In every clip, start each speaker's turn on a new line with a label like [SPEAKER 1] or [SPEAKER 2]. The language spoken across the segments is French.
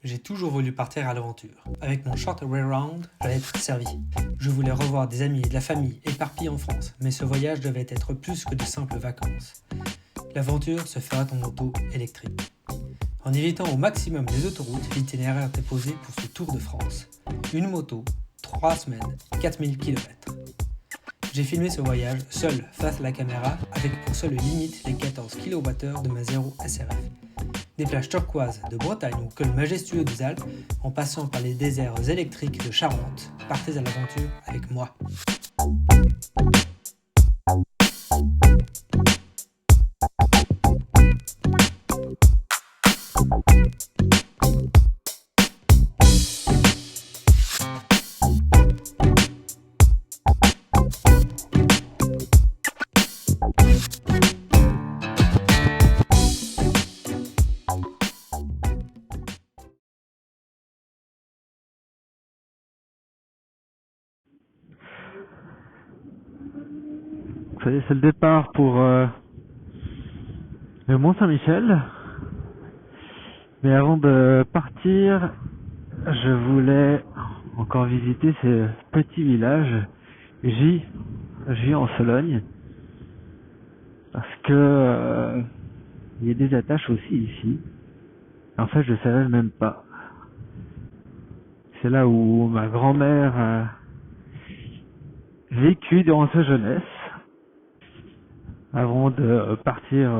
[SPEAKER 1] J'ai toujours voulu partir à l'aventure. Avec mon short way round, j'allais être servi. Je voulais revoir des amis et de la famille éparpillés en France, mais ce voyage devait être plus que de simples vacances. L'aventure se fera en auto électrique. En évitant au maximum les autoroutes, l'itinéraire était posé pour ce Tour de France. Une moto, 3 semaines, 4000 km. J'ai filmé ce voyage seul face à la caméra avec pour seule limite les 14 kWh de ma 0 SRF. Des plages turquoises de Bretagne au col majestueux des Alpes, en passant par les déserts électriques de Charente, partez à l'aventure avec moi.
[SPEAKER 2] Ça y est, c'est le départ pour le Mont-Saint-Michel. Mais avant de partir, je voulais encore visiter ce petit village, J en Sologne, parce que il y a des attaches aussi ici. En fait, je savais même pas. C'est là où ma grand-mère a vécu durant sa jeunesse, avant de partir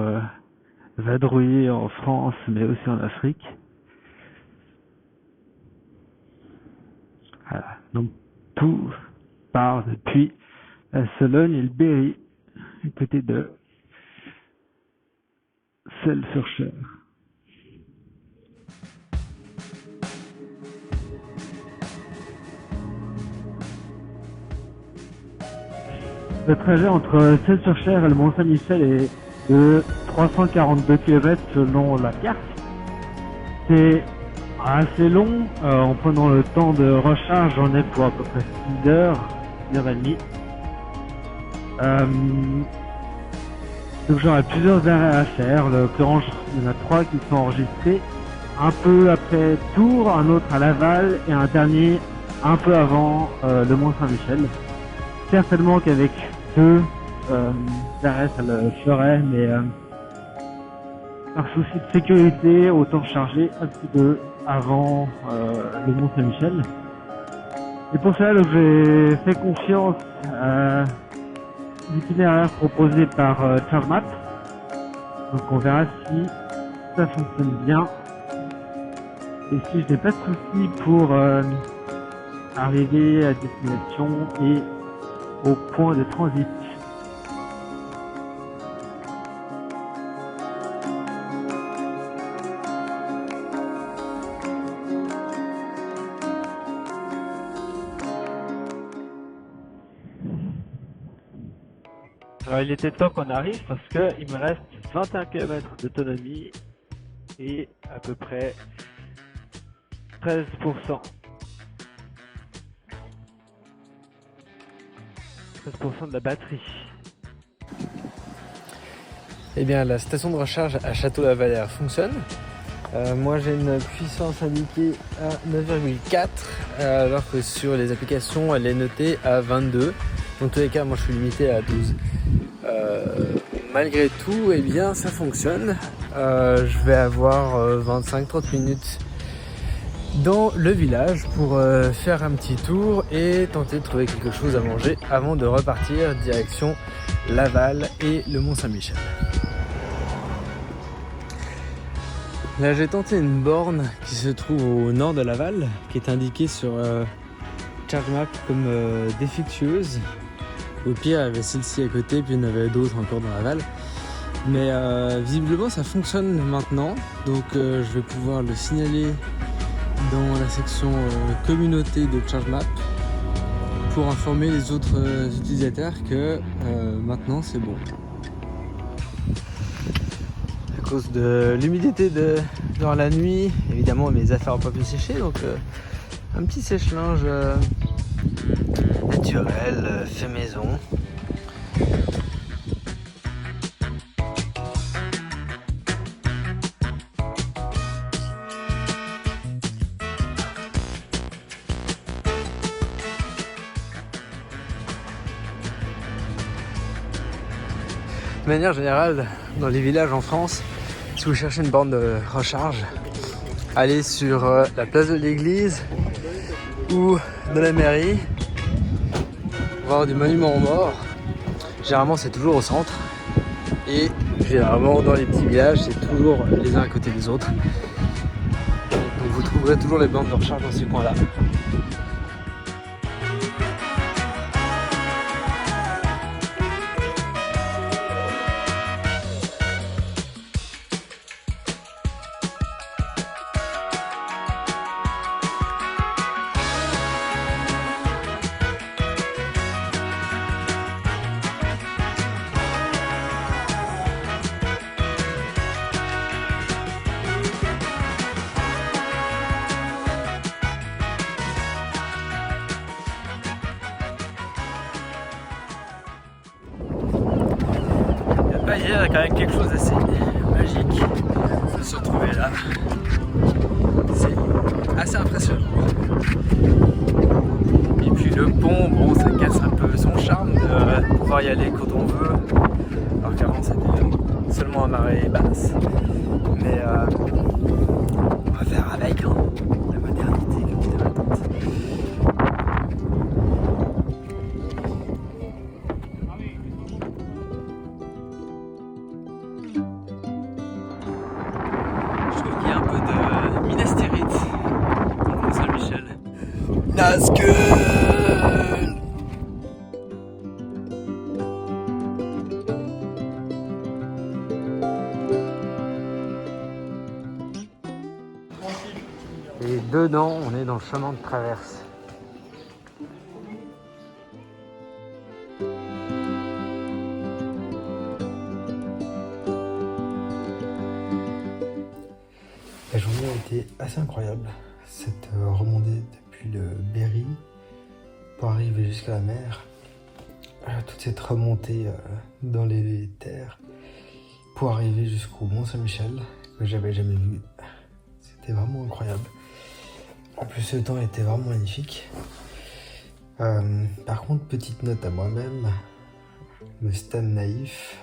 [SPEAKER 2] vadrouiller en France, mais aussi en Afrique. Voilà. Donc tout part depuis la Sologne et le Berry, à côté de Celles-sur-Cher. Le trajet entre Celles-sur-Cher et le Mont-Saint-Michel est de 342 km selon la carte. C'est assez long, en prenant le temps de recharge, j'en ai pour à peu près 6 heures, 6h30. Donc j'aurai plusieurs arrêts à faire, en l'occurrence il y en a 3 qui sont enregistrés, un peu après Tours, un autre à Laval et un dernier un peu avant le Mont-Saint-Michel. Certainement qu'avec 2 arrêts ça le ferait, mais par souci de sécurité, autant charger un petit peu avant le Mont-Saint-Michel. Et pour cela, donc, j'ai fait confiance à l'itinéraire proposé par ChargeMap. Donc on verra si ça fonctionne bien. Et si je n'ai pas de soucis pour arriver à destination et au point de transit. Alors il était temps qu'on arrive parce que il me reste 21 km d'autonomie et à peu près 13% de la batterie.
[SPEAKER 3] Eh bien, la station de recharge à Château-la-Vallière fonctionne. Moi, j'ai une puissance indiquée à 9,4, alors que sur les applications, elle est notée à 22. Dans tous les cas, moi, je suis limité à 12. Malgré tout, eh bien, ça fonctionne. Je vais avoir 25-30 minutes dans le village pour faire un petit tour et tenter de trouver quelque chose à manger avant de repartir direction Laval et le Mont-Saint-Michel. Là, j'ai tenté une borne qui se trouve au nord de Laval, qui est indiquée sur ChargeMap comme défectueuse. Au pire, il y avait celle-ci à côté, puis il y en avait d'autres encore dans Laval. Mais visiblement, ça fonctionne maintenant, donc je vais pouvoir le signaler dans la section communauté de ChargeMap pour informer les autres utilisateurs que maintenant c'est bon. À cause de l'humidité dans la nuit, évidemment mes affaires n'ont pas pu sécher, donc un petit sèche-linge naturel, fait maison. De manière générale, dans les villages en France, si vous cherchez une borne de recharge, allez sur la place de l'église ou de la mairie, voir du monument aux morts. Généralement, c'est toujours au centre. Et généralement, dans les petits villages, c'est toujours les uns à côté des autres. Donc vous trouverez toujours les bornes de recharge dans ces coins-là. Hier, il y a quand même quelque chose d'assez magique de se retrouver là. C'est assez impressionnant. Et puis le pont, bon, ça casse un peu son charme de pouvoir y aller quand on veut. Alors qu'avant c'était seulement à marée basse. Mais on va faire avec, hein. La modernité comme c'était l'attente. Nazgûl. Et dedans, on est dans le chemin de traverse.
[SPEAKER 4] La journée a été assez incroyable. Cette remontée depuis le Berry pour arriver jusqu'à la mer. Toute cette remontée dans les terres pour arriver jusqu'au Mont-Saint-Michel que j'avais jamais vu. C'était vraiment incroyable. En plus, le temps était vraiment magnifique. Par contre, petite note à moi-même, le Stan naïf,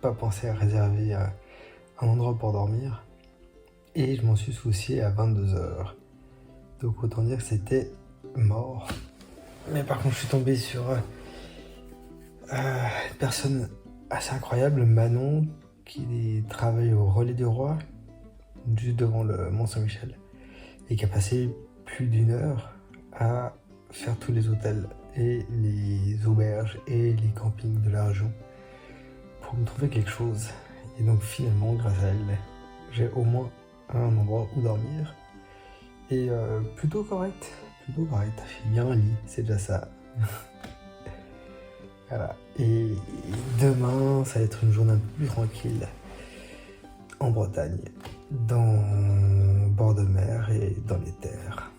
[SPEAKER 4] pas pensé à réserver un endroit pour dormir. Et je m'en suis soucié à 22h. Donc autant dire que c'était mort. Mais par contre, je suis tombé sur une personne assez incroyable, Manon, qui travaille au Relais du Roi, juste devant le Mont-Saint-Michel, et qui a passé plus d'1 heure à faire tous les hôtels et les auberges et les campings de la région pour me trouver quelque chose. Et donc finalement, grâce à elle, j'ai au moins un endroit où dormir. Et plutôt correct. Il y a un lit, c'est déjà ça. Voilà. Et demain, ça va être une journée un peu plus tranquille en Bretagne, dans bord de mer et dans les terres.